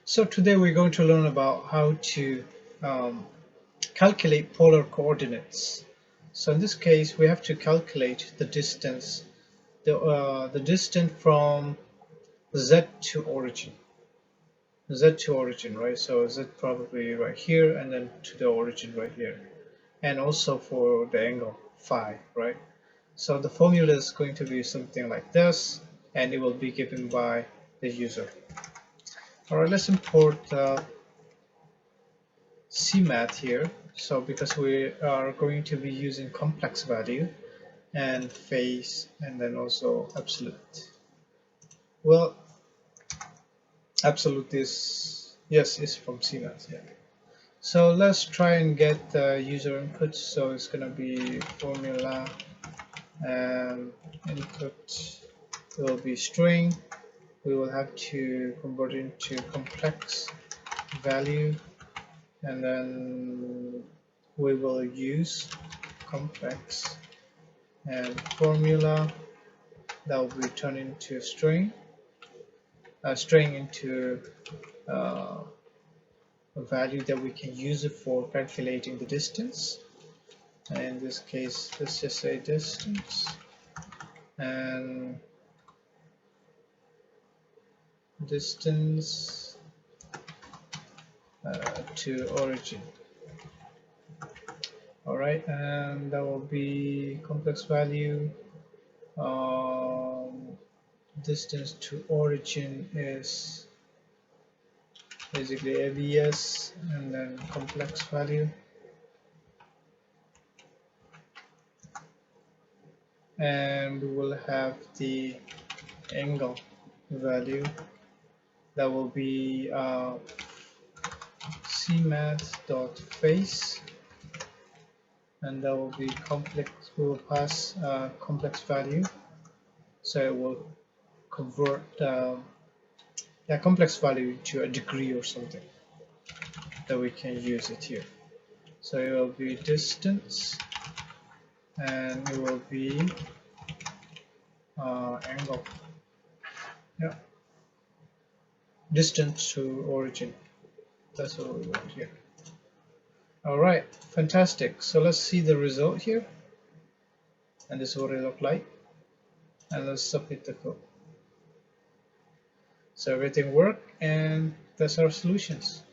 So today we're going to learn about how to um, calculate polar coordinates. So in this case, we have to calculate the distance, the distance from Z to origin. Z to origin, right? So Z probably right here, and then to the origin right here, and also for the angle phi, right? So the formula is going to be something like this, and it will be given by the user. All right, let's import Cmath here. So because we are going to be using complex value and phase and then also absolute. Well, absolute is, yes, is from Cmath, yeah. So let's try and get the user input. So it's going to be formula and input will be string. We will have to convert it into complex value, and then we will use complex and formula that will be turned into a string into a value that we can use it for calculating the distance. And in this case, let's just say distance and distance to origin. All right, and that will be complex value. Distance to origin is basically ABS and then complex value, and we will have the angle value that will be Cmath.face, and that will be complex. We will pass complex value, so it will convert that complex value to a degree or something that we can use it here. So it will be distance, and it will be angle. Yeah, distance to origin. That's what we want here. All right, fantastic. So let's see the result here, and this is what it looked like. And let's submit the code. So everything worked, and that's our solutions.